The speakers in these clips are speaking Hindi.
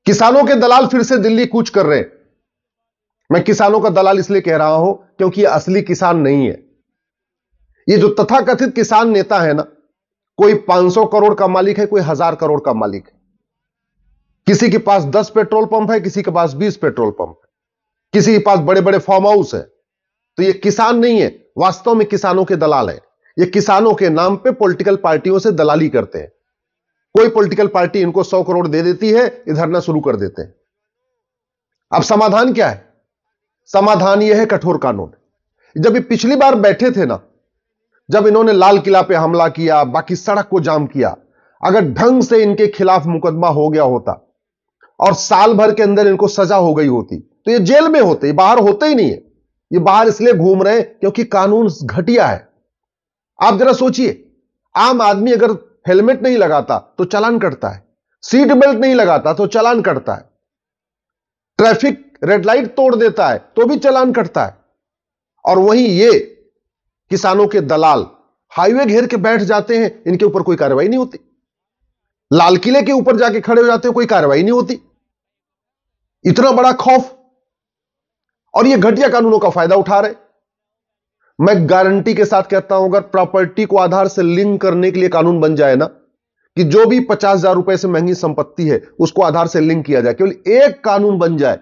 किसानों के दलाल फिर से दिल्ली कूच कर रहे हैं। मैं किसानों का दलाल इसलिए कह रहा हूं क्योंकि ये असली किसान नहीं है। ये जो तथाकथित किसान नेता है ना, कोई 500 करोड़ का मालिक है, कोई 1000 करोड़ का मालिक है। किसी के पास 10 पेट्रोल पंप है, किसी के पास 20 पेट्रोल पंप है, किसी के पास बड़े बड़े फार्म हाउस है। तो ये किसान नहीं है, वास्तव में किसानों के दलाल है। ये किसानों के नाम पे पॉलिटिकल पार्टियों से दलाली करते हैं। कोई पॉलिटिकल पार्टी इनको 100 करोड़ दे देती है, ये धरना शुरू कर देते हैं। अब समाधान क्या है? समाधान यह है कठोर कानून। जब ये पिछली बार बैठे थे ना, जब इन्होंने लाल किला पे हमला किया, बाकी सड़क को जाम किया, अगर ढंग से इनके खिलाफ मुकदमा हो गया होता और साल भर के अंदर इनको सजा हो गई होती तो ये जेल में होते, ये बाहर होते ही नहीं है। ये बाहर इसलिए घूम रहे हैं क्योंकि कानून घटिया है। आप जरा सोचिए, आम आदमी अगर हेलमेट नहीं लगाता तो चालान कटता है, सीट बेल्ट नहीं लगाता तो चालान कटता है, ट्रैफिक रेड लाइट तोड़ देता है तो भी चालान कटता है। और वहीं ये किसानों के दलाल हाईवे घेर के बैठ जाते हैं, इनके ऊपर कोई कार्रवाई नहीं होती। लाल किले के ऊपर जाके खड़े हो जाते हैं, कोई कार्रवाई नहीं होती। इतना बड़ा खौफ, और ये घटिया कानूनों का फायदा उठा रहे। मैं गारंटी के साथ कहता हूं, अगर प्रॉपर्टी को आधार से लिंक करने के लिए कानून बन जाए ना, कि जो भी 50,000 रुपए से महंगी संपत्ति है उसको आधार से लिंक किया जाए, केवल एक कानून बन जाए,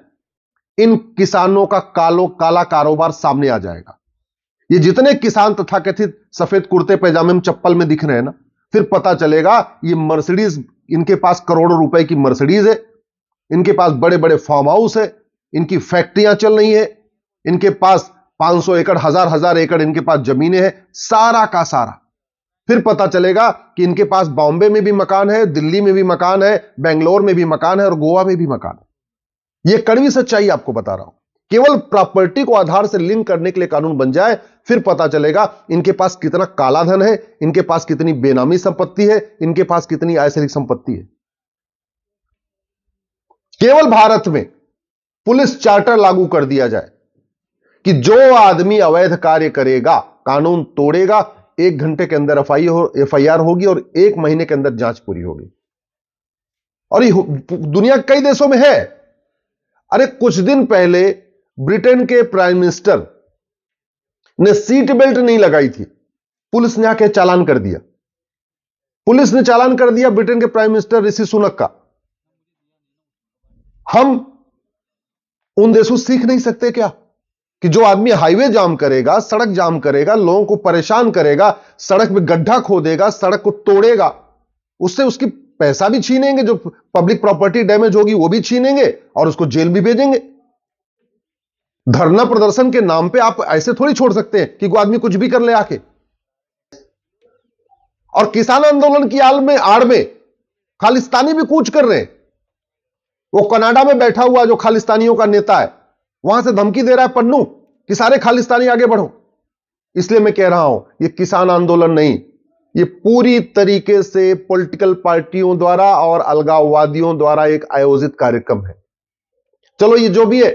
इन किसानों का काला कारोबार सामने आ जाएगा। ये जितने किसान तथाकथित सफेद कुर्ते पैजामे में चप्पल में दिख रहे हैं ना, फिर पता चलेगा ये मर्सिडीज, इनके पास करोड़ों रुपए की मर्सिडीज है, इनके पास बड़े बड़े फार्म हाउस है, इनकी फैक्ट्रियां चल रही है, इनके पास 500 एकड़, हजार एकड़ इनके पास जमीनें हैं, सारा का सारा। फिर पता चलेगा कि इनके पास बॉम्बे में भी मकान है, दिल्ली में भी मकान है, बेंगलोर में भी मकान है और गोवा में भी मकान है। यह कड़वी सच्चाई आपको बता रहा हूं। केवल प्रॉपर्टी को आधार से लिंक करने के लिए कानून बन जाए, फिर पता चलेगा इनके पास कितना काला धन है, इनके पास कितनी बेनामी संपत्ति है, इनके पास कितनी आयसरिक संपत्ति है। केवल भारत में पुलिस चार्टर लागू कर दिया जाए कि जो आदमी अवैध कार्य करेगा, कानून तोड़ेगा, 1 घंटे के अंदर एफआईआर होगी और 1 महीने के अंदर जांच पूरी होगी। और ये दुनिया के कई देशों में है। अरे कुछ दिन पहले ब्रिटेन के प्राइम मिनिस्टर ने सीट बेल्ट नहीं लगाई थी, पुलिस ने आके चालान कर दिया। पुलिस ने चालान कर दिया ब्रिटेन के प्राइम मिनिस्टर ऋषि सुनक का। हम उन देशों से सीख नहीं सकते क्या कि जो आदमी हाईवे जाम करेगा, सड़क जाम करेगा, लोगों को परेशान करेगा, सड़क में गड्ढा खोदेगा, सड़क को तोड़ेगा, उससे उसकी पैसा भी छीनेंगे, जो पब्लिक प्रॉपर्टी डैमेज होगी वो भी छीनेंगे और उसको जेल भी भेजेंगे। धरना प्रदर्शन के नाम पे आप ऐसे थोड़ी छोड़ सकते हैं कि कोई आदमी कुछ भी कर ले आके। और किसान आंदोलन की आड़ में खालिस्तानी भी कूच कर रहे हैं। वो कनाडा में बैठा हुआ जो खालिस्तानियों का नेता है, वहां से धमकी दे रहा है पन्नू कि सारे खालिस्तानी आगे बढ़ो। इसलिए मैं कह रहा हूं, ये किसान आंदोलन नहीं, ये पूरी तरीके से पॉलिटिकल पार्टियों द्वारा और अलगाववादियों द्वारा एक आयोजित कार्यक्रम है। चलो ये जो भी है,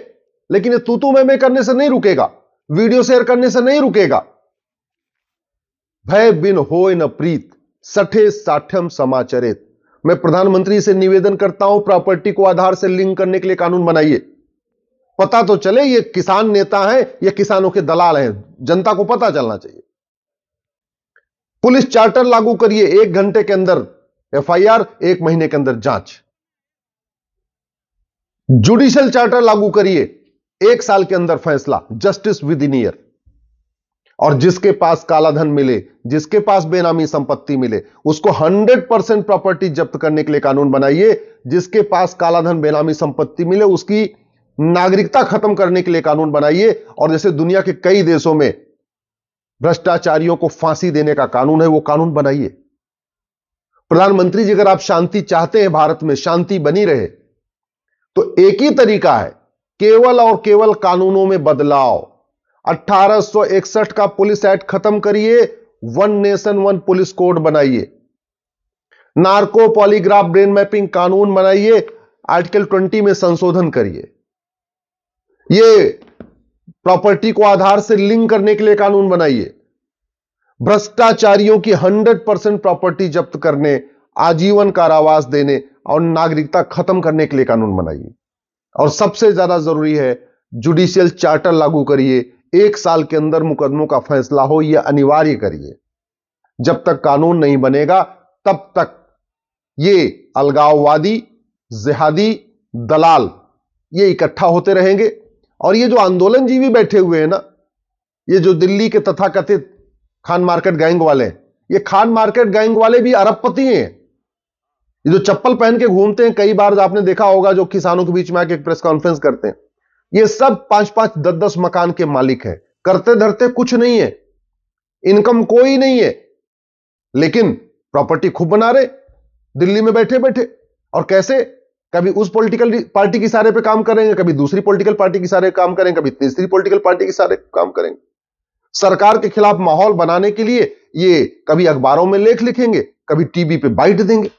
लेकिन ये तू मैं करने से नहीं रुकेगा, वीडियो शेयर करने से नहीं रुकेगा। भय बिन होय न प्रीत, सठे साठ्यम समाचरित। मैं प्रधानमंत्री से निवेदन करता हूं, प्रॉपर्टी को आधार से लिंक करने के लिए कानून बनाइए। पता तो चले ये किसान नेता हैं, ये किसानों के दलाल हैं, जनता को पता चलना चाहिए। पुलिस चार्टर लागू करिए, 1 घंटे के अंदर एफआईआर, 1 महीने के अंदर जांच। जुडिशियल चार्टर लागू करिए, 1 साल के अंदर फैसला, जस्टिस विद इन ईयर। और जिसके पास काला धन मिले, जिसके पास बेनामी संपत्ति मिले, उसको 100% प्रॉपर्टी जब्त करने के लिए कानून बनाइए। जिसके पास काला धन बेनामी संपत्ति मिले, उसकी नागरिकता खत्म करने के लिए कानून बनाइए। और जैसे दुनिया के कई देशों में भ्रष्टाचारियों को फांसी देने का कानून है, वो कानून बनाइए। प्रधानमंत्री जी, अगर आप शांति चाहते हैं, भारत में शांति बनी रहे, तो एक ही तरीका है, केवल और केवल कानूनों में बदलाव। 1861 का पुलिस एक्ट खत्म करिए, 1 नेशन 1 पुलिस कोड बनाइए। नार्को पॉलीग्राफ ब्रेन मैपिंग कानून बनाइए, आर्टिकल 20 में संशोधन करिए। ये प्रॉपर्टी को आधार से लिंक करने के लिए कानून बनाइए। भ्रष्टाचारियों की 100% प्रॉपर्टी जब्त करने, आजीवन कारावास देने, और नागरिकता खत्म करने के लिए कानून बनाइए। और सबसे ज्यादा जरूरी है, जुडिशियल चार्टर लागू करिए। 1 साल के अंदर मुकदमों का फैसला हो, यह अनिवार्य करिए। जब तक कानून नहीं बनेगा तब तक ये अलगाववादी, जिहादी, दलाल ये इकट्ठा होते रहेंगे। और ये जो आंदोलनजीवी बैठे हुए हैं ना, ये जो दिल्ली के तथाकथित खान मार्केट गैंग वाले, ये खान मार्केट गैंग वाले भी अरबपति हैं। ये जो चप्पल पहन के घूमते हैं, कई बार आपने देखा होगा, जो किसानों के बीच में आके एक प्रेस कॉन्फ्रेंस करते हैं, ये सब 5-5, 10-10 मकान के मालिक हैं। करते धरते कुछ नहीं है, इनकम कोई नहीं है, लेकिन प्रॉपर्टी खूब बना रहे दिल्ली में बैठे बैठे। और कैसे? कभी उस पॉलिटिकल पार्टी की इशारे पे काम करेंगे, कभी दूसरी पॉलिटिकल पार्टी की इशारे काम करेंगे, कभी तीसरी पॉलिटिकल पार्टी के इशारे काम करेंगे। सरकार के खिलाफ माहौल बनाने के लिए ये कभी अखबारों में लेख लिखेंगे, कभी टीवी पे बाइट देंगे।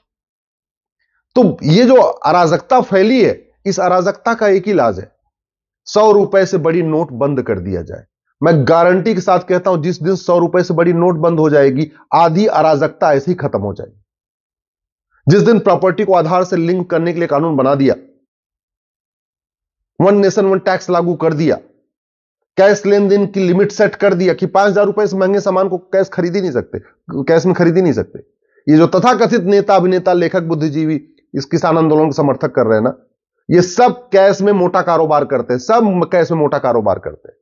तो ये जो अराजकता फैली है, इस अराजकता का एक ही इलाज है, 100 रुपए से बड़ी नोट बंद कर दिया जाए। मैं गारंटी के साथ कहता हूं, जिस दिन 100 रुपए से बड़ी नोट बंद हो जाएगी, आधी अराजकता ऐसे ही खत्म हो जाएगी। जिस दिन प्रॉपर्टी को आधार से लिंक करने के लिए कानून बना दिया, 1 नेशन 1 टैक्स लागू कर दिया, कैश लेन देन की लिमिट सेट कर दिया कि 5,000 रुपए से महंगे सामान को कैश खरीद ही नहीं सकते, कैश में खरीद ही नहीं सकते। ये जो तथाकथित नेता, अभिनेता, लेखक, बुद्धिजीवी इस किसान आंदोलन को समर्थक कर रहे हैं ना, ये सब कैश में मोटा कारोबार करते हैं, सब कैश में मोटा कारोबार करते हैं।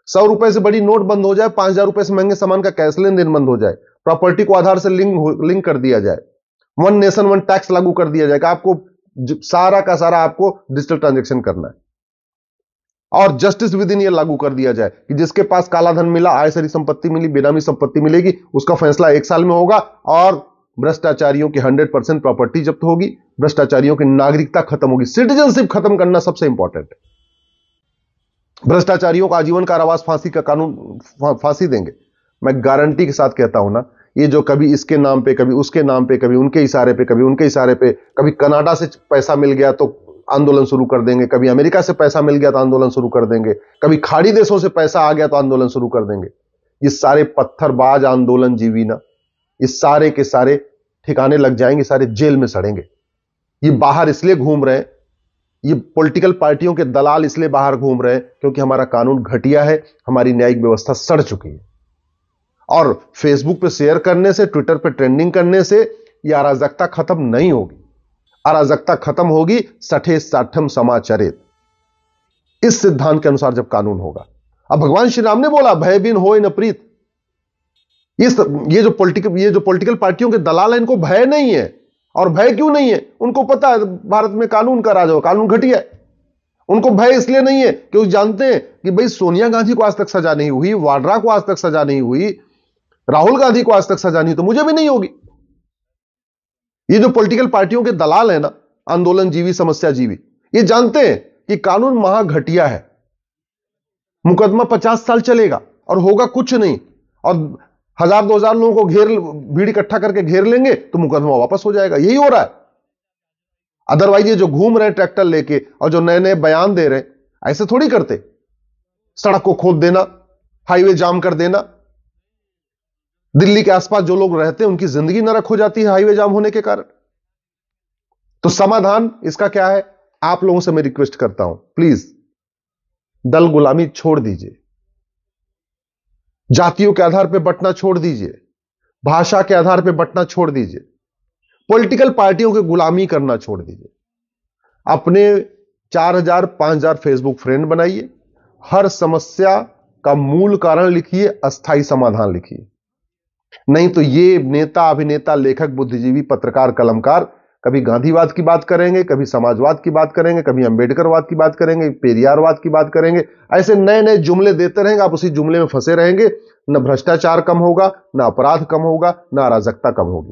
100 रुपए से बड़ी नोट बंद हो जाए, 5,000 रुपए से महंगे सामान का कैश लेन देन बंद हो जाए, प्रॉपर्टी को आधार से लिंक कर दिया जाए, 1 नेशन 1 टैक्स लागू कर दिया जाएगा। आपको सारा का सारा आपको डिजिटल ट्रांजैक्शन करना है। और जस्टिस विद इन ईयर लागू कर दिया जाए कि जिसके पास काला धन मिला, आयसरी संपत्ति मिली, बेनामी संपत्ति मिलेगी, उसका फैसला 1 साल में होगा। और भ्रष्टाचारियों की 100% प्रॉपर्टी जब्त होगी, भ्रष्टाचारियों की नागरिकता खत्म होगी। सिटीजनशिप खत्म करना सबसे इंपॉर्टेंट है। भ्रष्टाचारियों को आजीवन कारावास, फांसी का कानून, फांसी देंगे। मैं गारंटी के साथ कहता हूं ना, ये जो कभी इसके नाम पे, कभी उसके नाम पे, कभी उनके इशारे पे, कभी उनके इशारे पे, कभी कनाडा से पैसा मिल गया तो आंदोलन शुरू कर देंगे, कभी अमेरिका से पैसा मिल गया तो आंदोलन शुरू कर देंगे, कभी खाड़ी देशों से पैसा आ गया तो आंदोलन शुरू कर देंगे। ये सारे पत्थरबाज आंदोलन जीवी ना, ये सारे के सारे ठिकाने लग जाएंगे, सारे जेल में सड़ेंगे। ये बाहर इसलिए घूम रहे हैं, ये पॉलिटिकल पार्टियों के दलाल इसलिए बाहर घूम रहे हैं क्योंकि हमारा कानून घटिया है, हमारी न्यायिक व्यवस्था सड़ चुकी है। और फेसबुक पे शेयर करने से, ट्विटर पे ट्रेंडिंग करने से यह अराजकता खत्म नहीं होगी। अराजकता खत्म होगी सठे साठम समाचरित, इस सिद्धांत के अनुसार जब कानून होगा। अब भगवान श्री राम ने बोला, भय बिन होय न प्रीत। ये जो पॉलिटिकल पार्टियों के दलाल हैं, इनको भय नहीं है। और भय क्यों नहीं है? उनको पता है भारत में कानून का राज हो, कानून घटिया है। उनको भय इसलिए नहीं है कि वो जानते हैं कि भाई सोनिया गांधी को आज तक सजा नहीं हुई, वाड्रा को आज तक सजा नहीं हुई, राहुल गांधी को आज तक सजा नहीं, तो मुझे भी नहीं होगी। ये जो पॉलिटिकल पार्टियों के दलाल है ना, आंदोलन जीवी, समस्या जीवी, ये जानते हैं कि कानून महा घटिया है। मुकदमा 50 साल चलेगा और होगा कुछ नहीं, और 1000-2000 लोगों को भीड़ इकट्ठा करके घेर लेंगे तो मुकदमा वापस हो जाएगा। यही हो रहा है। अदरवाइज ये जो घूम रहे हैं ट्रैक्टर लेके और जो नए नए बयान दे रहे हैं, ऐसे थोड़ी करते। सड़क को खोद देना, हाईवे जाम कर देना, दिल्ली के आसपास जो लोग रहते हैं उनकी जिंदगी नरक हो जाती है हाईवे जाम होने के कारण। तो समाधान इसका क्या है? आप लोगों से मैं रिक्वेस्ट करता हूं, प्लीज दल गुलामी छोड़ दीजिए, जातियों के आधार पर बंटना छोड़ दीजिए, भाषा के आधार पर बंटना छोड़ दीजिए, पॉलिटिकल पार्टियों की गुलामी करना छोड़ दीजिए। अपने 4000 5000 फेसबुक फ्रेंड बनाइए, हर समस्या का मूल कारण लिखिए, अस्थायी समाधान लिखिए। नहीं तो ये नेता, अभिनेता, लेखक, बुद्धिजीवी, पत्रकार, कलमकार कभी गांधीवाद की बात करेंगे, कभी समाजवाद की बात करेंगे, कभी अंबेडकरवाद की बात करेंगे, पेरियारवाद की बात करेंगे। ऐसे नए नए जुमले देते रहेंगे, आप उसी जुमले में फंसे रहेंगे। न भ्रष्टाचार कम होगा, न अपराध कम होगा, न अराजकता कम होगी।